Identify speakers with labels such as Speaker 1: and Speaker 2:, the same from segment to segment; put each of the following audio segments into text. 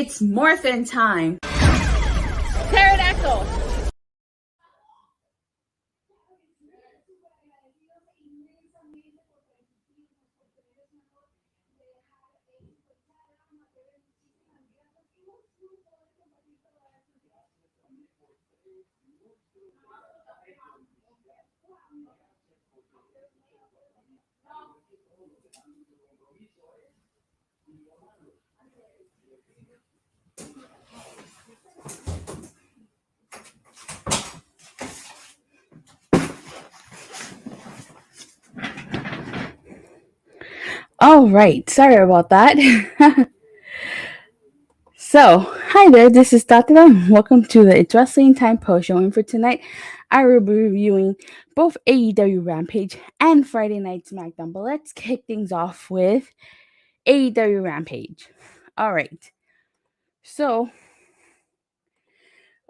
Speaker 1: It's morphin' time. Pterodactyl. All right, sorry about that. So, hi there, this is Datila. Welcome to the It's Wrestling Time post show. And for tonight, I will be reviewing both AEW Rampage and Friday Night Smackdown. But let's kick things off with AEW Rampage. All right. So,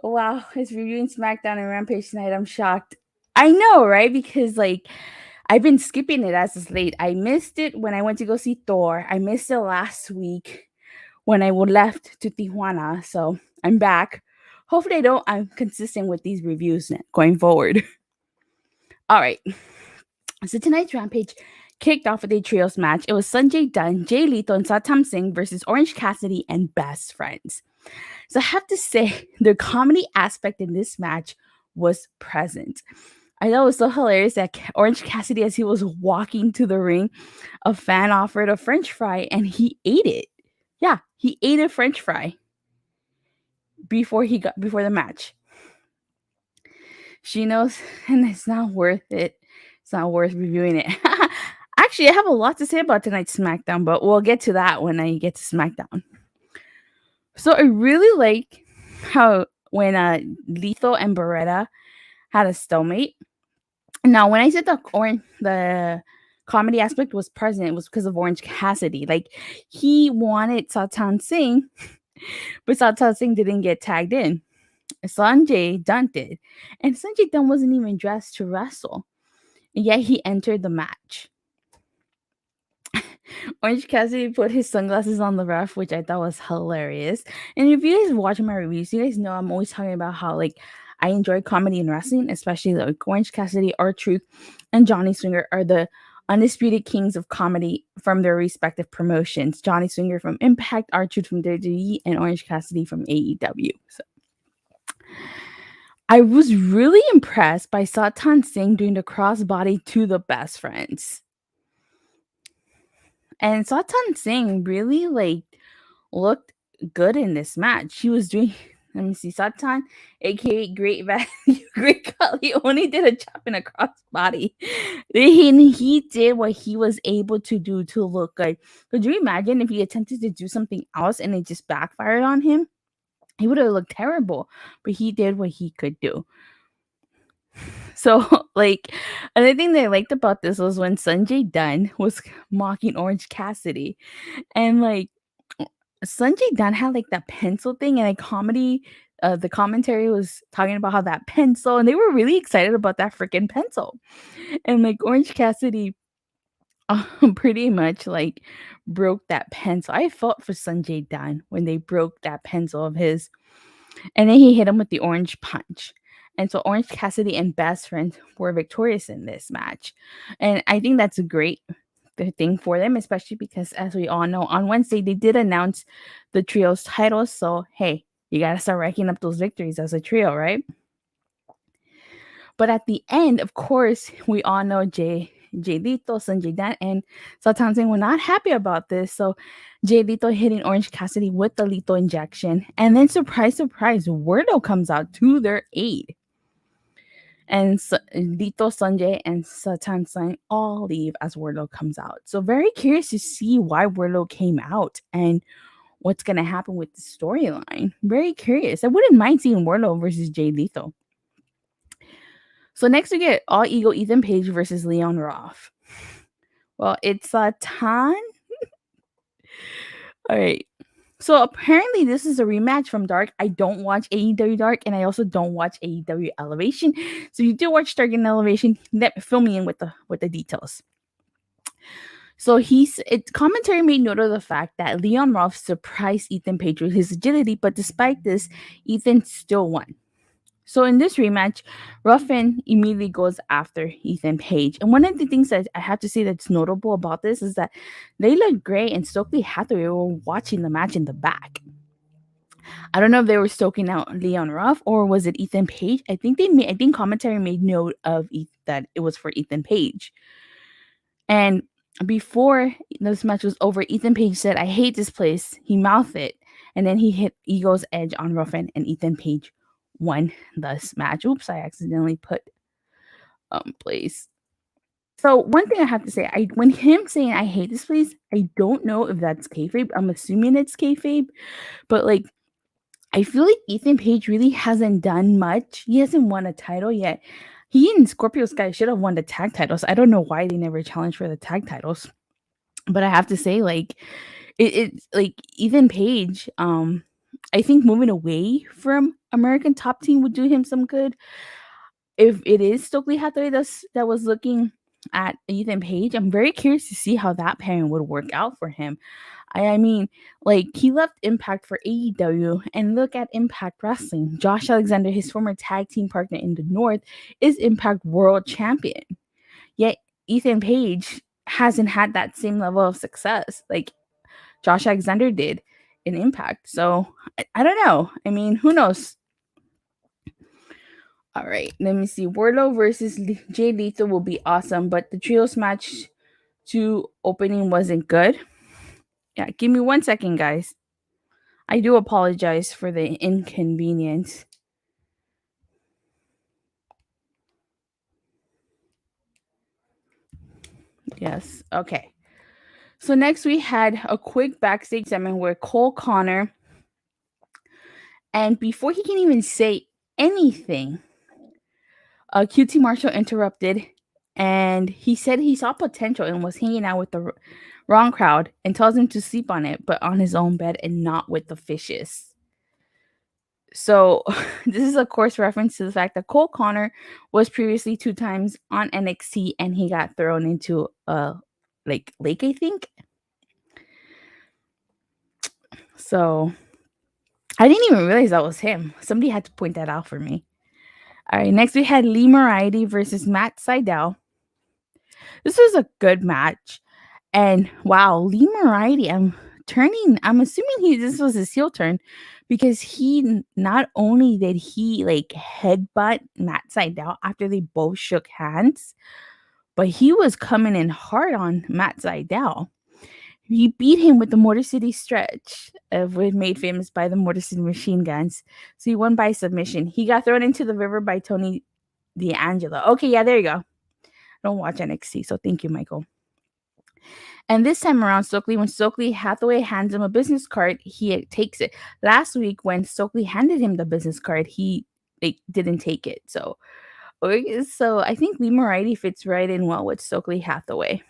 Speaker 1: wow, it's reviewing SmackDown and Rampage tonight. I'm shocked. I know, right? Because, I've been skipping it as of late. I missed it when I went to go see Thor. I missed it last week when I left to Tijuana. So I'm back. Hopefully I'm consistent with these reviews going forward. All right. So tonight's Rampage kicked off with a trios match. It was Sonjay, Dutt, Jay Lethal, and Satum Singh versus Orange Cassidy and Best Friends. So I have to say, the comedy aspect in this match was present. I thought it was so hilarious that Orange Cassidy, as he was walking to the ring, a fan offered a French fry and he ate it. Yeah, he ate a French fry before the match. She knows, and it's not worth it. It's not worth reviewing it. Actually, I have a lot to say about tonight's SmackDown, but we'll get to that when I get to SmackDown. So I really like how when Lethal and Beretta had a stalemate. Now, when I said the comedy aspect was present, it was because of Orange Cassidy. Like, he wanted Satam Singh, but Satam Singh didn't get tagged in. Sonjay Dutt did. And Sonjay Dutt wasn't even dressed to wrestle. And yet he entered the match. Orange Cassidy put his sunglasses on the ref, which I thought was hilarious. And if you guys watch my reviews, you guys know I'm always talking about how, I enjoy comedy in wrestling, especially Orange Cassidy, R-Truth, and Johnny Swinger are the undisputed kings of comedy from their respective promotions. Johnny Swinger from Impact, R-Truth from WWE, and Orange Cassidy from AEW. So I was really impressed by Satam Singh doing the crossbody to the Best Friends. And Satam Singh really looked good in this match. He was doing, let me see, Satam, aka Great Value, Great Khali, only did a chop and a crossbody. He did what he was able to do to look good. Could you imagine if he attempted to do something else and it just backfired on him? He would have looked terrible, but he did what he could do. So, another thing that I liked about this was when Sonjay Dutt was mocking Orange Cassidy. And, Sonjay Dutt had, that pencil thing, and the commentary was talking about how that pencil, and they were really excited about that freaking pencil. And, Orange Cassidy pretty much, broke that pencil. I fought for Sonjay Dutt when they broke that pencil of his. And then he hit him with the orange punch. And so Orange Cassidy and Best Friends were victorious in this match. And I think that's a great thing for them, especially because, as we all know, on Wednesday, they did announce the trio's titles. So, hey, you got to start racking up those victories as a trio, right? But at the end, of course, we all know Jay Lethal, Sonjay Dutt, and Satam Singh were not happy about this. So Jay Lethal hitting Orange Cassidy with the lethal injection. And then, surprise, surprise, Wardlow comes out to their aid. And Lethal, Sonjay, and Satam Singh all leave as Wardlow comes out. So very curious to see why Wardlow came out and what's going to happen with the storyline. Very curious. I wouldn't mind seeing Wardlow versus Jay Lethal. So next we get All Ego Ethan Page versus Leon Ruff. Well, it's a ton. All right. So apparently this is a rematch from Dark. I don't watch AEW Dark, and I also don't watch AEW Elevation. So if you do watch Dark and Elevation, fill me in with the details. So commentary made note of the fact that Leon Ruff surprised Ethan Page with his agility, but despite this, Ethan still won. So in this rematch, Ruffin immediately goes after Ethan Page. And one of the things that I have to say that's notable about this is that Layla Gray and Stokely Hathaway were watching the match in the back. I don't know if they were stoking out Leon Ruff or was it Ethan Page. I think commentary made note of that it was for Ethan Page. And before this match was over, Ethan Page said, "I hate this place." He mouthed it, and then he hit Ego's edge on Ruffin, and Ethan Page won this match. Oops, I accidentally put place. So one thing I have to say, when him saying "I hate this place," I don't know if that's kayfabe. I'm assuming it's kayfabe, but like I feel like Ethan Page really hasn't done much. He hasn't won a title yet. He and Scorpio Sky should have won the tag titles. I don't know why they never challenged for the tag titles. But I have to say, like, it's like Ethan Page, I think moving away from American Top Team would do him some good. If it is Stokely Hathaway that was looking at Ethan Page, I'm very curious to see how that pairing would work out for him. I mean, like he left Impact for AEW, and look at Impact Wrestling. Josh Alexander, his former tag team partner in the North, is Impact World Champion. Yet Ethan Page hasn't had that same level of success like Josh Alexander did in Impact. So I don't know. I mean, who knows? All right, let me see. Wardlow versus Jay Lethal will be awesome, but the trios match 2 opening wasn't good. Yeah, give me 1 second, guys. I do apologize for the inconvenience. Yes, okay. So next we had a quick backstage segment where Cole Connor, and before he can even say anything, QT Marshall interrupted, and he said he saw potential and was hanging out with the wrong crowd and tells him to sleep on it, but on his own bed and not with the fishes. So this is of course reference to the fact that Cole Connor was previously 2 times on NXT and he got thrown into a lake, I think. So I didn't even realize that was him. Somebody had to point that out for me. All right, next we had Lee Moriarty versus Matt Sydal. This was a good match. And wow, Lee Moriarty, I'm assuming this was his heel turn because he not only did he like headbutt Matt Sydal after they both shook hands, but he was coming in hard on Matt Sydal. He beat him with the Motor City Stretch, made famous by the Motor City Machine Guns. So he won by submission. He got thrown into the river by Tony D'Angelo. Okay, yeah, there you go. I don't watch NXT, so thank you, Michael. And this time around, when Stokely Hathaway hands him a business card, he takes it. Last week, when Stokely handed him the business card, he didn't take it. So I think Lee Moriarty fits right in well with Stokely Hathaway.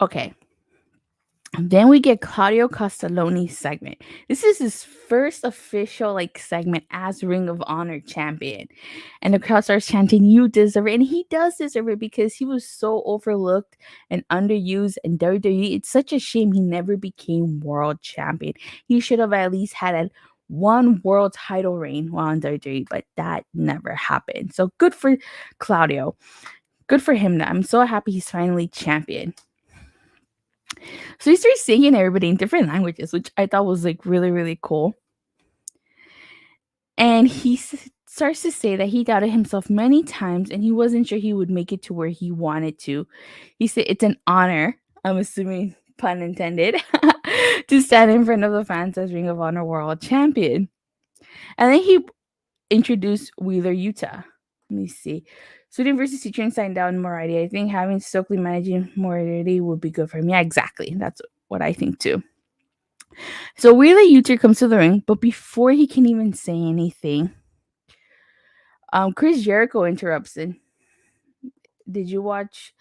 Speaker 1: Okay. Then we get Claudio Castagnoli's segment. This is his first official segment as Ring of Honor champion. And the crowd starts chanting, "You deserve it." And he does deserve it because he was so overlooked and underused in WWE. It's such a shame he never became world champion. He should have at least had one world title reign while in WWE, but that never happened. So good for Claudio. Good for him. I'm so happy he's finally champion. So he starts singing everybody in different languages, which I thought was really, really cool. And he starts to say that he doubted himself many times and he wasn't sure he would make it to where he wanted to. He said it's an honor, I'm assuming pun intended, to stand in front of the fans as Ring of Honor World Champion. And then he introduced Wheeler Yuta. Let me see. Sweden versus featuring Sydal and Moriarty. I think having Stokely managing Moriarty would be good for him. Yeah, exactly. That's what I think too. So Wheeler Yuta comes to the ring, but before he can even say anything, Chris Jericho interrupts him. Did you watch?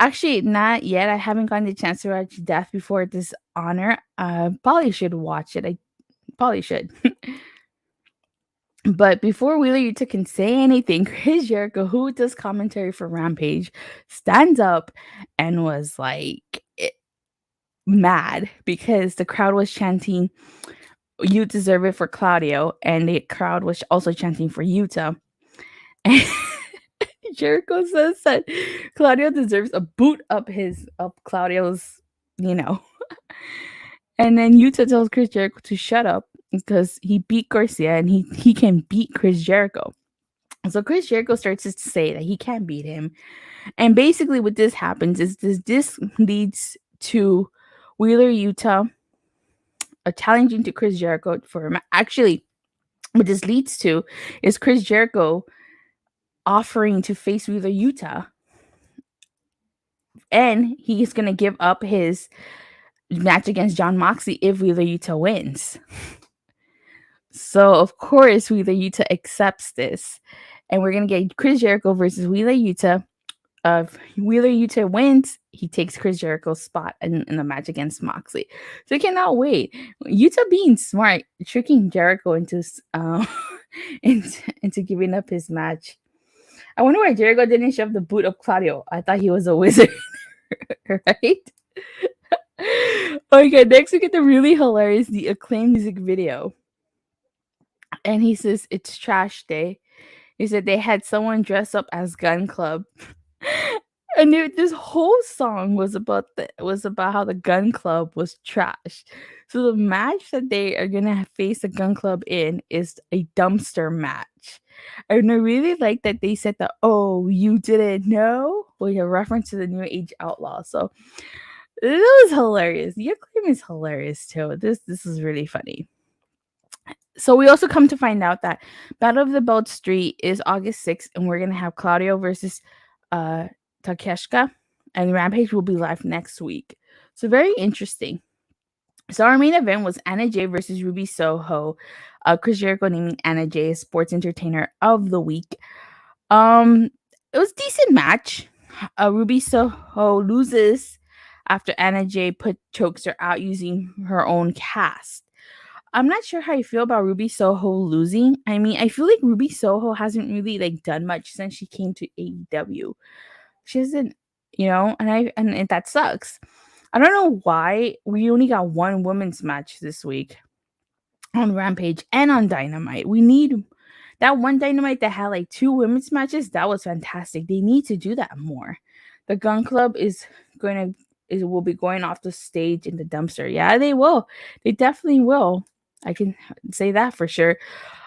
Speaker 1: Actually, not yet. I haven't gotten the chance to watch Death Before Dishonor. Probably should watch it. I probably should. But before Wheeler Yuta can say anything, Chris Jericho, who does commentary for Rampage, stands up and was like mad because the crowd was chanting, "You deserve it" for Claudio, and the crowd was also chanting for Yuta. And Jericho says that Claudio deserves a boot up Claudio's, you know. And then Yuta tells Chris Jericho to shut up because he beat Garcia and he can beat Chris Jericho. So Chris Jericho starts to say that he can't beat him. And basically what this happens is this leads to Wheeler Yuta challenging to Chris Jericho for him. Actually, what this leads to is Chris Jericho offering to face Wheeler Yuta. And he's going to give up his match against Jon Moxley if Wheeler Yuta wins. So, of course, Wheeler Yuta accepts this. And we're going to get Chris Jericho versus Wheeler Yuta. Wheeler Yuta wins, he takes Chris Jericho's spot in the match against Moxley. So I cannot wait. Yuta being smart, tricking Jericho into giving up his match. I wonder why Jericho didn't shove the boot of Claudio. I thought he was a wizard, right? Okay, next we get the really hilarious the Acclaimed music video. And he says it's trash day. He said they had someone dress up as Gun Club. And this whole song was about how the Gun Club was trash. So the match that they are gonna face the Gun Club in is a dumpster match. And I really like that they said that, "Oh, you didn't know?" With a reference to the New Age Outlaw. So it was hilarious. The Acclaim is hilarious too. This is really funny. So we also come to find out that Battle of the Belt Street is August 6th, and we're gonna have Claudio versus Takeshita, and Rampage will be live next week. So very interesting. So our main event was Anna Jay versus Ruby Soho. Chris Jericho naming Anna Jay Sports Entertainer of the Week. It was a decent match. Ruby Soho loses after Anna Jay chokes her out using her own cast. I'm not sure how you feel about Ruby Soho losing. I mean, I feel like Ruby Soho hasn't really done much since she came to AEW. She hasn't, and that sucks. I don't know why we only got one women's match this week on Rampage and on Dynamite. We need that one Dynamite that had 2 women's matches. That was fantastic. They need to do that more. The Gun Club will be going off the stage in the dumpster. Yeah, they will. They definitely will. I can say that for sure.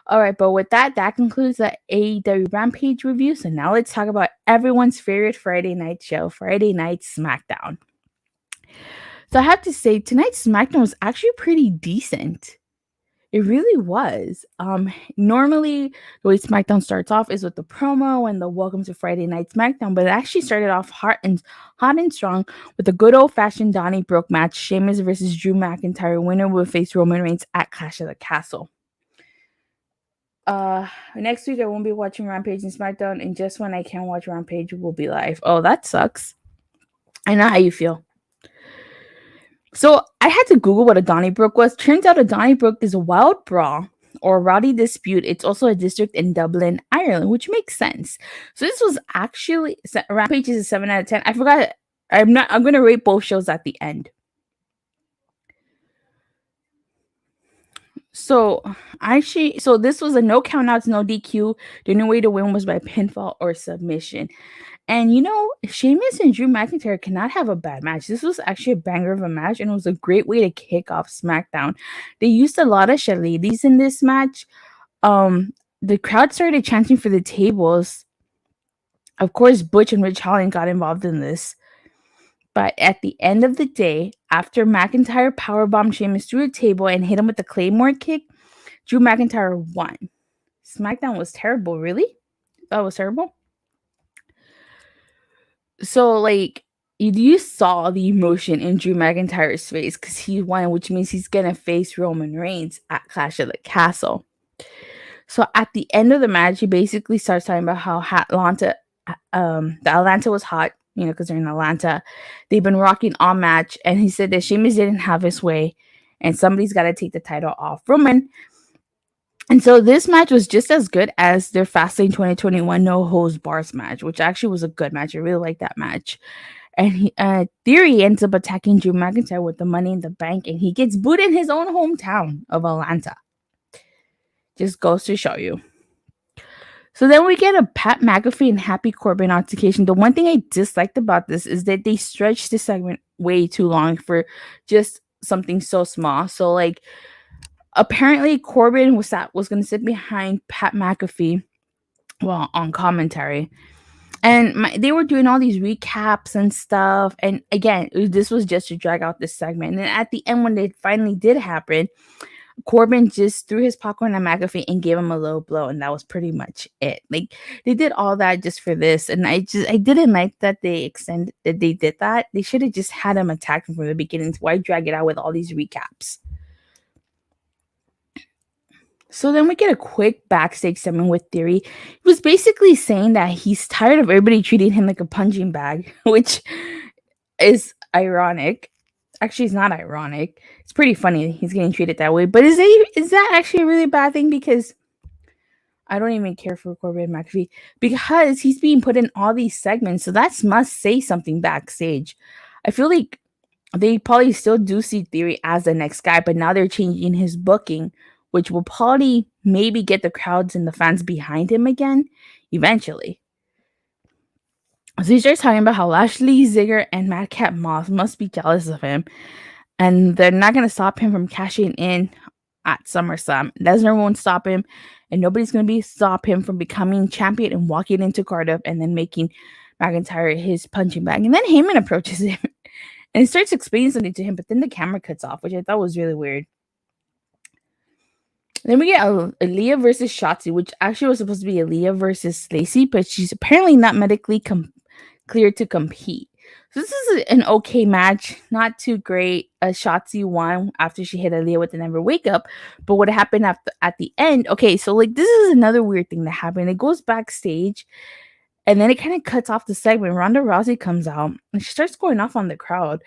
Speaker 1: All right, but with that concludes the AEW Rampage review. So now let's talk about everyone's favorite Friday night show, Friday Night Smackdown. So I have to say, tonight's Smackdown was actually pretty decent. It really was. Normally, the way Smackdown starts off is with the promo and the welcome to Friday Night Smackdown, but it actually started off hot and strong with a good old-fashioned Donnybrook match. Sheamus versus Drew McIntyre. Winner will face Roman Reigns at Clash of the Castle. Next week I won't be watching Rampage and Smackdown, and just when I can watch Rampage, will be live. Oh, that sucks. I know how you feel. So I had to Google what a Donnybrook was. Turns out a Donnybrook is a wild brawl or rowdy dispute. It's also a district in Dublin, Ireland, which makes sense. So this was actually Rampage is a 7 out of 10. I forgot. I'm going to rate both shows at the end. So this was a no countouts, no DQ. The only way to win was by pinfall or submission. And Sheamus and Drew McIntyre cannot have a bad match. This was actually a banger of a match, and it was a great way to kick off SmackDown. They used a lot of shillelaghs in this match. The crowd started chanting for the tables. Of course, Butch and Ridge Holland got involved in this. But at the end of the day, after McIntyre powerbombed Sheamus through a table and hit him with the Claymore kick, Drew McIntyre won. SmackDown was terrible, really? That was terrible? So, you saw the emotion in Drew McIntyre's face because he won, which means he's going to face Roman Reigns at Clash of the Castle. So, at the end of the match, he basically starts talking about how the Atlanta was hot, because they're in Atlanta. They've been rocking all match, and he said that Sheamus didn't have his way, and somebody's got to take the title off Roman. And so this match was just as good as their Fastlane 2021 No Holds Bars match, which actually was a good match. I really like that match. And Theory ends up attacking Drew McIntyre with the Money in the Bank, and he gets booed in his own hometown of Atlanta. Just goes to show you. So then we get a Pat McAfee and Happy Corbin altercation. The one thing I disliked about this is that they stretched this segment way too long for just something so small. So like apparently Corbin was going to sit behind Pat McAfee, well, on commentary. And they were doing all these recaps and stuff. And again, this was just to drag out this segment. And at the end, when it finally did happen, Corbin just threw his popcorn at McAfee and gave him a low blow, and that was pretty much it. Like they did all that just for this, and I didn't like that they did that. They should have just had him attack him from the beginning. Why drag it out with all these recaps? So then we get a quick backstage segment with Theory. He was basically saying that he's tired of everybody treating him like a punching bag, which is ironic. Actually, it's not ironic. It's pretty funny he's getting treated that way. But is that actually a really bad thing? Because I don't even care for Corbin McAfee because he's being put in all these segments. So that must say something backstage. I feel like they probably still do see Theory as the next guy, but now they're changing his booking, which will probably maybe get the crowds and the fans behind him again eventually. So he starts talking about how Lashley, Ziggler, and Madcap Moss must be jealous of him, and they're not going to stop him from cashing in at SummerSlam. Lesnar won't stop him, and nobody's going to stop him from becoming champion and walking into Cardiff and then making McIntyre his punching bag. And then Heyman approaches him and he starts explaining something to him, but then the camera cuts off, which I thought was really weird. Then we get Aliyah versus Shotzi, which actually was supposed to be Aliyah versus Lacey, but she's apparently not medically cleared to compete. So this is an okay match, not too great. Shotzi won after she hit Aliyah with the never wake up, but what happened at the end? Okay, so like this is another weird thing that happened. It goes backstage, and then it kind of cuts off the segment. Ronda Rousey comes out and she starts going off on the crowd.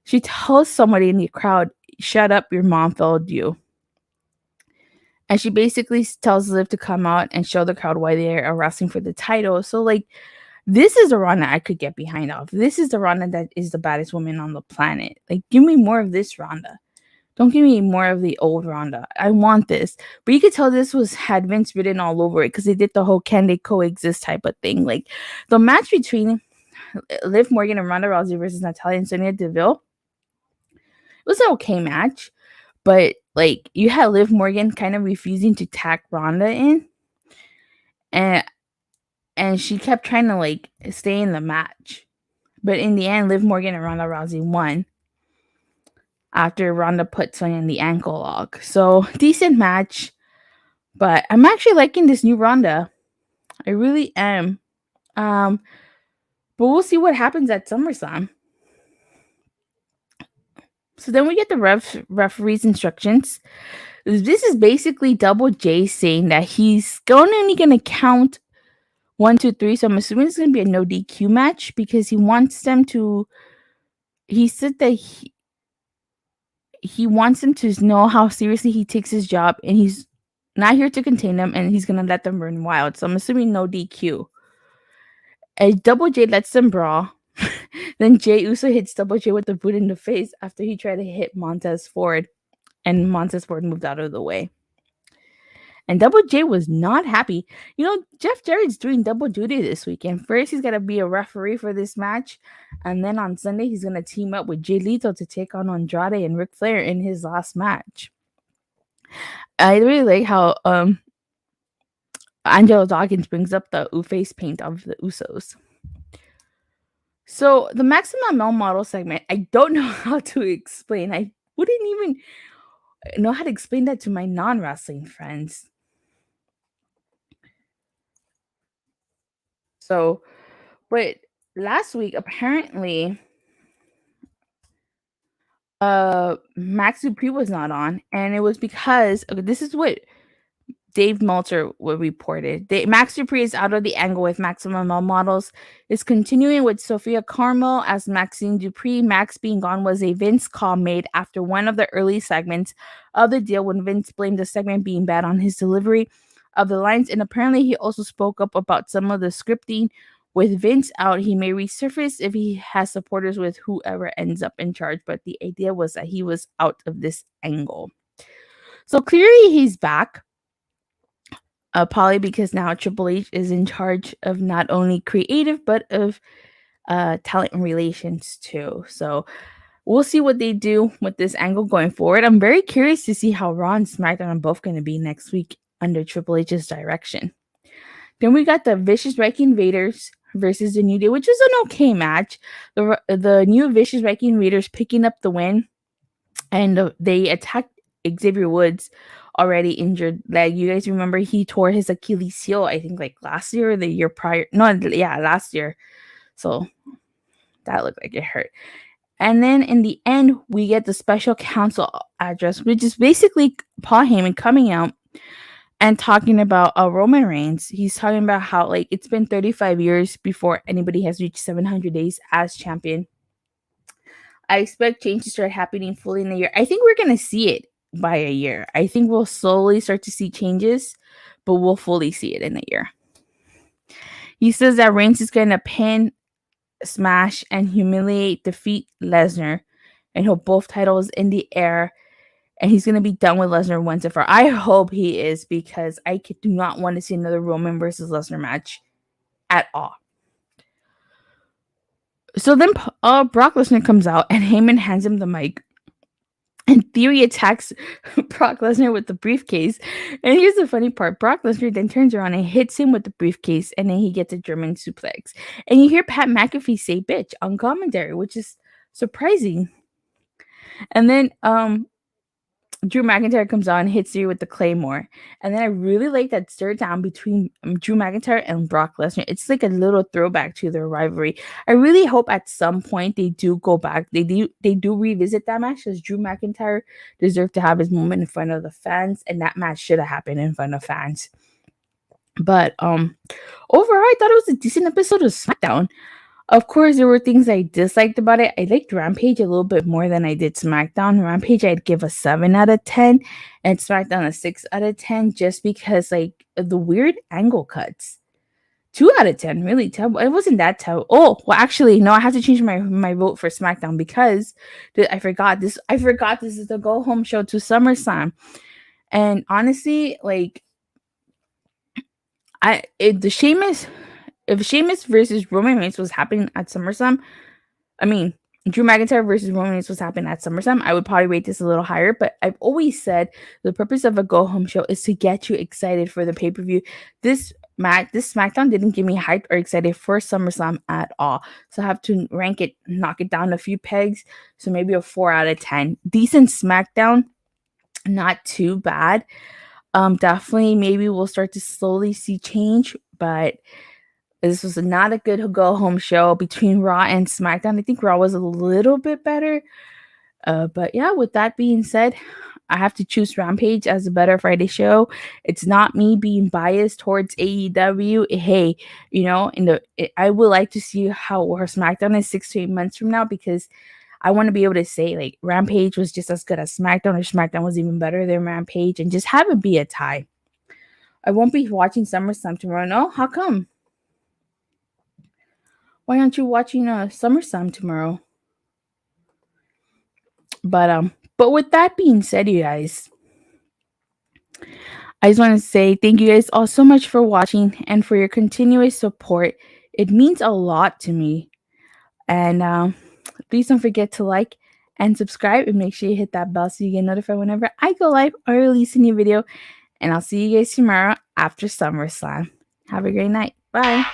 Speaker 1: She tells somebody in the crowd, "Shut up, your mom failed you." And she basically tells Liv to come out and show the crowd why they are wrestling for the title. So, like, this is the Ronda I could get behind off. This is the Ronda that is the baddest woman on the planet. Like, give me more of this Ronda. Don't give me more of the old Ronda. I want this. But you could tell this had Vince written all over it because they did the whole can they coexist type of thing. Like, the match between Liv Morgan and Ronda Rousey versus Natalya and Sonya Deville, it was an okay match. But like you had Liv Morgan kind of refusing to tack Ronda in, and she kept trying to like stay in the match, but in the end, Liv Morgan and Ronda Rousey won after Ronda put Sonya in the ankle lock. So decent match, but I'm actually liking this new Ronda. I really am. But we'll see what happens at SummerSlam. So then we get the referee's instructions. This is basically Double J saying that he's only going to count 1, 2, 3. So I'm assuming it's going to be a no DQ match because he wants them to. He said that he wants them to know how seriously he takes his job, and he's not here to contain them, and he's going to let them run wild. So I'm assuming no DQ. And Double J lets them brawl. Then Jey Uso hits Double J with the boot in the face after he tried to hit Montez Ford, and Montez Ford moved out of the way. And Double J was not happy. You know, Jeff Jarrett's doing double duty this weekend. First, he's going to be a referee for this match. And then on Sunday, he's going to team up with Jay Lethal to take on Andrade and Ric Flair in his last match. I really like how Angelo Dawkins brings up the face paint of the Usos. So the Maximum Male Model segment, I don't know how to explain. I wouldn't even know how to explain that to my non-wrestling friends. So, but last week apparently Max Dupree was not on, and it was because this is what Dave Meltzer reported. Max Dupree is out of the angle with Maximum Male Models. Is continuing with Sophia Carmel as Maxine Dupree. Max being gone was a Vince call made after one of the early segments of the deal when Vince blamed the segment being bad on his delivery of the lines. And apparently he also spoke up about some of the scripting. With Vince out, he may resurface if he has supporters with whoever ends up in charge. But the idea was that he was out of this angle. So clearly he's back. Probably because now Triple H is in charge of not only creative but of talent and relations too. So we'll see what they do with this angle going forward. I'm very curious to see how Raw and SmackDown are both going to be next week under Triple H's direction. Then we got the Vicious Viking Raiders versus the New Day, which is an okay match. The new Vicious Viking Raiders picking up the win, and they attacked Xavier Woods, already injured leg. You guys remember he tore his Achilles heel, I think like last year or the year prior. No, yeah, last year. So that looked like it hurt. And then in the end, we get the special counsel address, which is basically Paul Heyman coming out and talking about Roman Reigns. He's talking about how like it's been 35 years before anybody has reached 700 days as champion. I expect change to start happening fully in a year. I think we're going to see it by a year. I think we'll slowly start to see changes, but we'll fully see it in a year. He says that Reigns is going to pin, smash, and defeat Lesnar, and he'll both titles in the air, and he's going to be done with Lesnar once and for all. I hope he is, because I do not want to see another Roman versus Lesnar match at all. So then Brock Lesnar comes out, and Heyman hands him the mic. And Theory attacks Brock Lesnar with the briefcase. And here's the funny part. Brock Lesnar then turns around and hits him with the briefcase. And then he gets a German suplex. And you hear Pat McAfee say bitch on commentary, which is surprising. And then Drew McIntyre comes on and hits you with the Claymore. And then I really like that stare down between Drew McIntyre and Brock Lesnar. It's like a little throwback to their rivalry. I really hope at some point they do go back. They do revisit that match, because Drew McIntyre deserved to have his moment in front of the fans, and that match should have happened in front of fans. But overall, I thought it was a decent episode of SmackDown. Of course, there were things I disliked about it. I liked Rampage a little bit more than I did SmackDown. Rampage, I'd give a 7 out of 10, and SmackDown a 6 out of 10, just because, like, the weird angle cuts. 2 out of 10, really. It wasn't that terrible. Oh, well, actually, no, I have to change my vote for SmackDown, because I forgot this is the go-home show to SummerSlam. And honestly, like, if Sheamus versus Roman Reigns was happening at SummerSlam, Drew McIntyre versus Roman Reigns was happening at SummerSlam, I would probably rate this a little higher. But I've always said the purpose of a go-home show is to get you excited for the pay-per-view. This SmackDown didn't get me hyped or excited for SummerSlam at all. So I have to knock it down a few pegs. So maybe a 4 out of 10. Decent SmackDown, not too bad. Definitely, maybe we'll start to slowly see change, but this was not a good go-home show between Raw and SmackDown. I think Raw was a little bit better. But yeah, with that being said, I have to choose Rampage as a better Friday show. It's not me being biased towards AEW. Hey, I would like to see how her SmackDown is 6 to 8 months from now, because I want to be able to say, like, Rampage was just as good as SmackDown, or SmackDown was even better than Rampage, and just have it be a tie. I won't be watching SummerSlam tomorrow. No? How come? Why aren't you watching SummerSlam tomorrow? But with that being said, you guys, I just want to say thank you guys all so much for watching and for your continuous support. It means a lot to me. And please don't forget to like and subscribe, and make sure you hit that bell so you get notified whenever I go live or release a new video. And I'll see you guys tomorrow after SummerSlam. Have a great night. Bye.